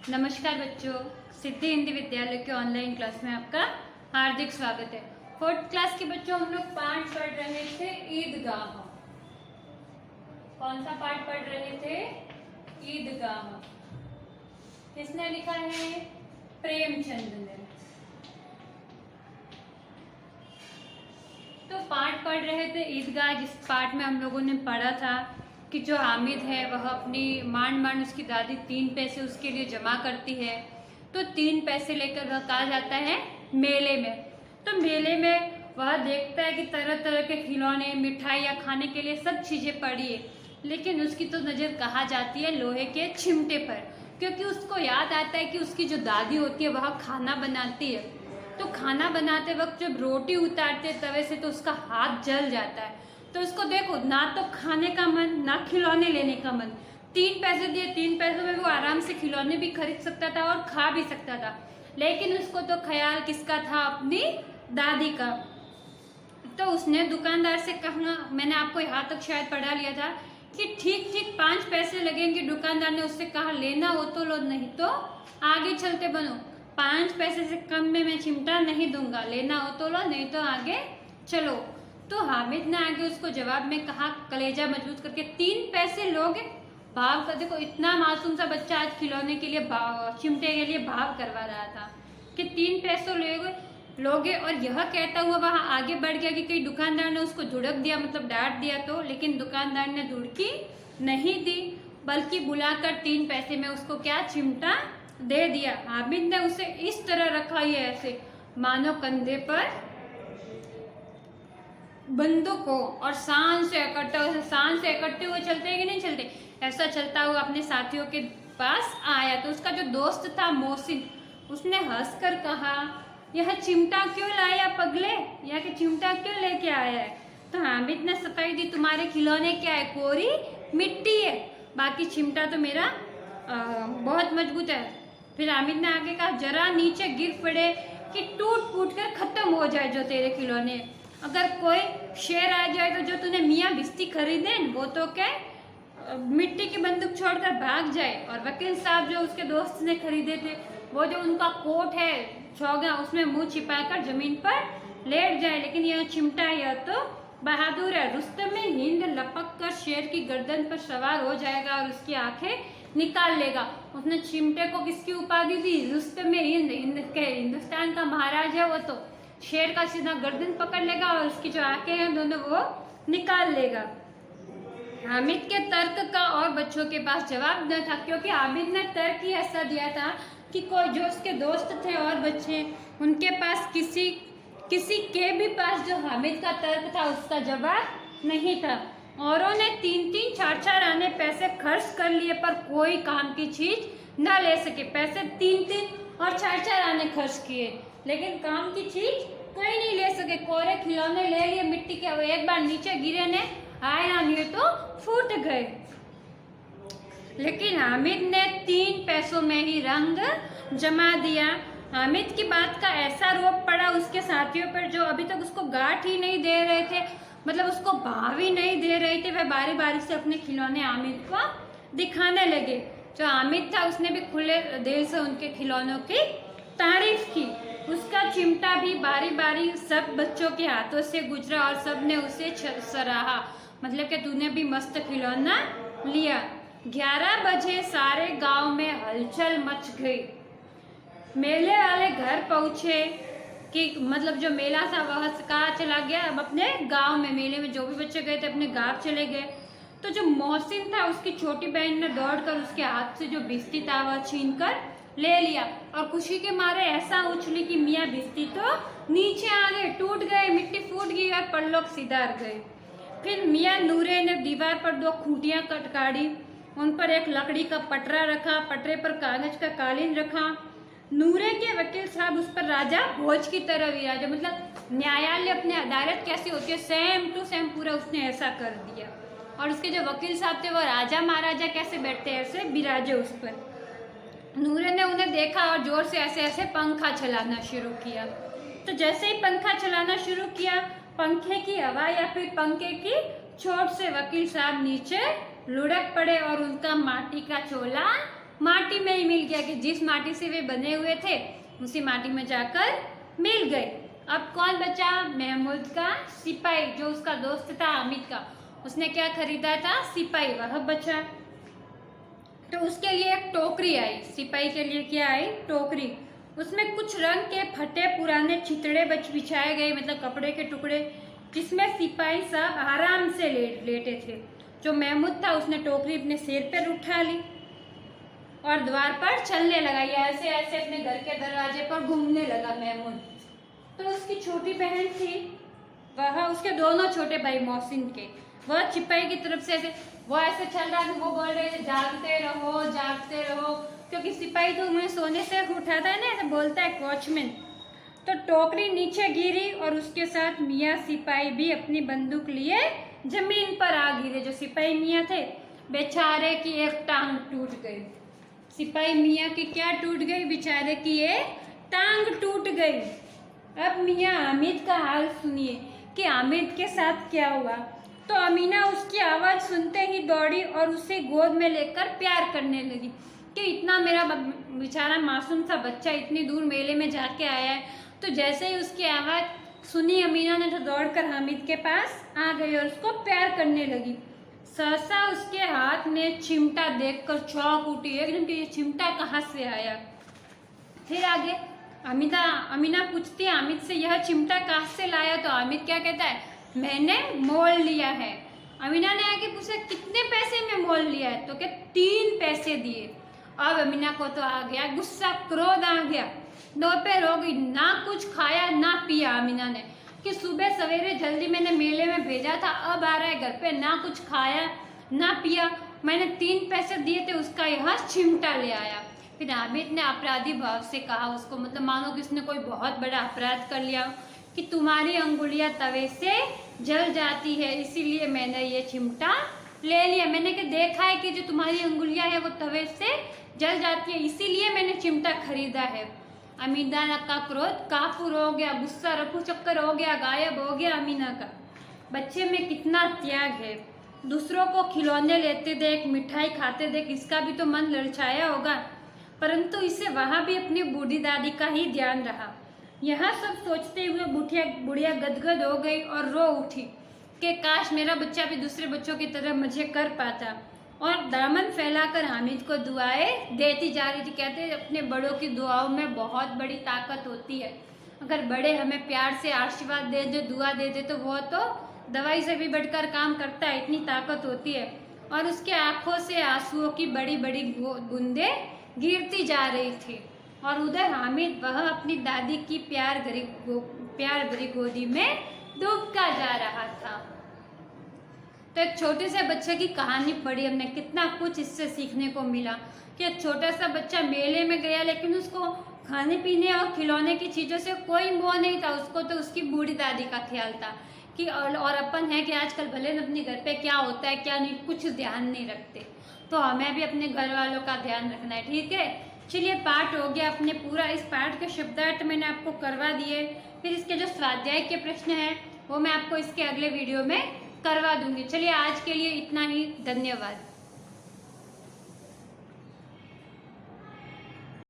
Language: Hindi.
नमस्कार बच्चों, सिद्धि हिंदी विद्यालय के ऑनलाइन क्लास में आपका हार्दिक स्वागत है। फोर्थ क्लास के बच्चों, हम लोग पाठ पढ़ रहे थे ईदगाह। कौन सा पाठ पढ़ रहे थे? ईदगाह। किसने लिखा है? प्रेमचंद ने। तो पाठ पढ़ रहे थे ईदगाह, जिस पाठ में हम लोगों ने पढ़ा था कि जो हामिद है वह अपनी मान उसकी दादी 3 पैसे उसके लिए जमा करती है। तो 3 पैसे लेकर वह कहा जाता है मेले में। तो मेले में वह देखता है कि तरह तरह के खिलौने, मिठाइयाँ, खाने के लिए सब चीज़ें पड़ी है, लेकिन उसकी तो नज़र कहाँ जाती है? लोहे के चिमटे पर, क्योंकि उसको याद आता है कि उसकी जो दादी होती है वह खाना बनाती है। तो खाना बनाते वक्त जब रोटी उतारते तवे से तो उसका हाथ जल जाता है। तो उसको देखो, ना तो खाने का मन, ना खिलौने लेने का मन। 3 पैसे दिए, 3 पैसों में वो आराम से खिलौने भी खरीद सकता था और खा भी सकता था, लेकिन उसको तो ख्याल किसका था? अपनी दादी का। तो उसने दुकानदार से कहा, मैंने आपको यहाँ तक शायद पढ़ा लिया था कि ठीक ठीक 5 पैसे लगेंगे। दुकानदार ने उससे कहा, लेना हो तो लो, नहीं तो आगे चलते बनो। 5 पैसे से कम में मैं चिमटा नहीं दूंगा, लेना हो तो लो, नहीं तो आगे चलो। तो हामिद ने आगे उसको जवाब में कहा, कलेजा मजबूत करके, 3 पैसे लोगे? भाव कर देखो, इतना मासूम सा बच्चा आज खिलौने के लिए, चिमटे के लिए भाव करवा रहा था कि 3 पैसों लोगे। और यह कहता हुआ वहां आगे बढ़ गया कि कहीं दुकानदार ने उसको झुड़क दिया, मतलब डांट दिया तो। लेकिन दुकानदार ने धुड़की नहीं दी, बल्कि बुलाकर 3 पैसे में उसको क्या? चिमटा दे दिया। हामिद ने उसे इस तरह रखा ही ऐसे, मानो कंधे पर बंदूक हो, और शान से इकट्ठे हुए चलते हैं कि नहीं चलते, ऐसा चलता हुआ अपने साथियों के पास आया। तो उसका जो दोस्त था मोहसिन, उसने हंसकर कहा, यह चिमटा क्यों लाया पगले? यह चिमटा क्यों लेके आया है? तो हामिद ने सफाई दी, तुम्हारे खिलौने क्या है? कोरी मिट्टी है, बाकी चिमटा तो मेरा बहुत मजबूत है। फिर हामिद ने आगे कहा, जरा नीचे गिर पड़े कि टूट फूट कर खत्म हो जाए जो तेरे खिलौने। अगर कोई शेर आ जाए तो जो तूने मियाँ भिस्ती खरीदे वो तो क्या मिट्टी की बंदूक छोड़कर भाग जाए। और वकील साहब जो उसके दोस्त ने खरीदे थे, वो जो उनका कोट है चौगा, उसमें मुंह छिपाकर जमीन पर लेट जाए। लेकिन यह चिमटा, यह तो बहादुर है। रुस्तम में हिंद लपक कर शेर की गर्दन पर सवार हो जाएगा और उसकी आंखें निकाल लेगा। उसने चिमटे को किसकी उपाधि दी? रुस्तम में हिंद के, हिंदुस्तान का महाराजा। वो तो शेर का सीधा गर्दन पकड़ लेगा और उसकी जो आंखें हैं दोनों वो निकाल लेगा। हामिद के तर्क का और बच्चों के पास जवाब न था, क्योंकि हामिद ने तर्क ही ऐसा दिया था कि कोई जो उसके दोस्त थे और बच्चे, उनके पास किसी के भी पास जो हामिद का तर्क था उसका जवाब नहीं था। औरों ने 3-3, 4-4 आने पैसे खर्च कर लिए, पर कोई काम की चीज न ले सके। पैसे 3-3 और 4-4 आने खर्च किए, लेकिन काम की चीज कोई नहीं ले सके। कोरे खिलौने ले लिए मिट्टी के, एक बार नीचे गिरे ने आए ना लिए तो फूट गए। लेकिन हामिद ने 3 पैसों में ही रंग जमा दिया। हामिद की बात का ऐसा रोब पड़ा उसके साथियों पर, जो अभी तक उसको गांठ ही नहीं दे रहे थे, मतलब उसको भाव ही नहीं दे रहे थे। वह बारी बारी से अपने खिलौने हामिद को दिखाने लगे। जो हामिद था उसने भी खुले दिल से उनके खिलौनों की तारीफ की। उसका चिमटा भी बारी बारी सब बच्चों के हाथों से गुजरा और सब ने उसे सराहा, मतलब कि तूने भी मस्त खिलौना लिया। 11 बजे सारे गांव में हलचल मच गई। मेले वाले घर पहुंचे कि मतलब जो मेला था वह कहाँ चला गया? अब अपने गांव में। मेले में जो भी बच्चे गए थे अपने गांव चले गए। तो जो मोहसिन था, उसकी छोटी बहन ने दौड़कर उसके हाथ से जो भिस्ती था वह छीन कर ले लिया और खुशी के मारे ऐसा उछली कि मियाँ भिस्ती तो नीचे आ गए, टूट गए, मिट्टी फूट गई और परलोक सिधार गए। फिर मियाँ नूरे ने दीवार पर 2 खूंटियां कटकाड़ी, उन पर एक लकड़ी का पटरा रखा, पटरे पर कागज का कालीन रखा। नूरे के वकील साहब उस पर राजा भोज की तरह विराजे, मतलब न्यायालय अपने अदालत कैसी होती है सेम टू सेम पूरा उसने ऐसा कर दिया। और उसके जो वकील साहब थे वो राजा महाराजा कैसे बैठते हैं ऐसे विराजे उस पर। नूरे ने उन्हें देखा और जोर से ऐसे ऐसे पंखा चलाना शुरू किया। तो जैसे ही पंखा चलाना शुरू किया, पंखे की हवा या फिर पंखे की चोट से वकील साहब नीचे लुढ़क पड़े और उनका माटी का चोला माटी में ही मिल गया कि जिस माटी से वे बने हुए थे उसी माटी में जाकर मिल गए। अब कौन बचा? महमूद का सिपाही, जो उसका दोस्त था हामिद का, उसने क्या खरीदा था? सिपाही, वह बचा। तो उसके लिए एक टोकरी आई, सिपाही के लिए क्या आई? टोकरी। उसमें कुछ रंग के फटे पुराने चितड़े बिछाए गए, मतलब कपड़े के टुकड़े, जिसमें सिपाही सब आराम से लेटे थे। जो महमूद था उसने टोकरी अपने सिर पर उठा ली और द्वार पर चलने लगा, या ऐसे ऐसे अपने घर के दरवाजे पर घूमने लगा महमूद। तो उसकी छोटी बहन थी, वह उसके दोनों छोटे भाई मोहसिन के, वह सिपाही की तरफ से ऐसे वो ऐसे चल रहा था, वो बोल रहे थे जागते रहो जागते रहो, क्योंकि सिपाही तो उन्हें सोने से उठाता है ना, ऐसे बोलता है वॉचमैन। तो टोकरी नीचे गिरी और उसके साथ मियाँ सिपाही भी अपनी बंदूक लिए जमीन पर आ गिरे। जो सिपाही मियाँ थे बेचारे की एक टांग टूट गई। सिपाही मियाँ की क्या टूट गई? बेचारे की एक टांग टूट गई। अब मियाँ हामिद का हाल सुनिए कि हामिद के साथ क्या हुआ। तो अमीना उसकी आवाज़ सुनते ही दौड़ी और उसे गोद में लेकर प्यार करने लगी कि इतना मेरा बेचारा मासूम सा बच्चा इतनी दूर मेले में जाके आया है। तो जैसे ही उसकी आवाज़ सुनी अमीना ने तो दौड़कर हामिद के पास आ गई और उसको प्यार करने लगी। सहसा उसके हाथ में चिमटा देखकर चौंक उठी एकदम कि ये चिमटा कहाँ से आया। फिर आगे अमीना पूछती है हामिद से, यह चिमटा कहाँ से लाया? तो हामिद क्या कहता है? मैंने मोल लिया है। अमीना ने आके पूछा कितने पैसे में मोल लिया है? तो क्या 3 पैसे दिए। अब अमीना को तो आ गया गुस्सा, क्रोध आ गया। दोपहर हो गई, ना कुछ खाया ना पिया अमीना ने, कि सुबह सवेरे जल्दी मैंने मेले में भेजा था, अब आ रहा है घर पे, ना कुछ खाया ना पिया, मैंने 3 पैसे दिए थे उसका यह चिमटा ले आया। फिर हामिद ने अपराधी भाव से कहा उसको, मतलब मानो कि उसने कोई बहुत बड़ा अपराध कर लिया, कि तुम्हारी अंगुलियां तवे से जल जाती है, इसीलिए मैंने ये चिमटा ले लिया। मैंने कि देखा है कि जो तुम्हारी अंगुलियां है वो तवे से जल जाती है, इसीलिए मैंने चिमटा खरीदा है। अमीना का क्रोध काफूर हो गया, गुस्सा रफू चक्कर हो गया, गायब हो गया अमीना का। बच्चे में कितना त्याग है, दूसरों को खिलौने लेते देख, मिठाई खाते देख इसका भी तो मन ललचाया होगा, परंतु इसे वहां भी अपनी बूढ़ी दादी का ही ध्यान रहा। यह सब सोचते हुए बुढ़िया गदगद हो गई और रो उठी कि काश मेरा बच्चा भी दूसरे बच्चों की तरह मजे कर पाता, और दामन फैलाकर हामिद को दुआएं देती जा रही थी। कहते हैं अपने बड़ों की दुआओं में बहुत बड़ी ताकत होती है। अगर बड़े हमें प्यार से आशीर्वाद दे दे, दुआ दे दे, तो वो तो दवाई से भी बढ़कर काम करता है, इतनी ताकत होती है। और उसके आंखों से आंसुओं की बड़ी बड़ी बूंदें गिरती जा रही थी, और उधर हामिद वह अपनी दादी की प्यार भरी गोदी में डूबता जा रहा था। तो एक छोटे से बच्चे की कहानी पढ़ी हमने, कितना कुछ इससे सीखने को मिला कि एक छोटा सा बच्चा मेले में गया, लेकिन उसको खाने पीने और खिलौने की चीज़ों से कोई मोह नहीं था, उसको तो उसकी बूढ़ी दादी का ख्याल था कि और अपन है कि आजकल भले न अपने घर पे क्या होता है क्या नहीं, कुछ ध्यान नहीं रखते, तो हमें भी अपने घर वालों का ध्यान रखना है। ठीक है, चलिए पाठ हो गया अपने पूरा। इस पाठ के शब्दार्थ मैंने आपको करवा दिए, फिर इसके जो स्वाध्याय के प्रश्न हैं वो मैं आपको इसके अगले वीडियो में करवा दूंगी। चलिए आज के लिए इतना ही, धन्यवाद।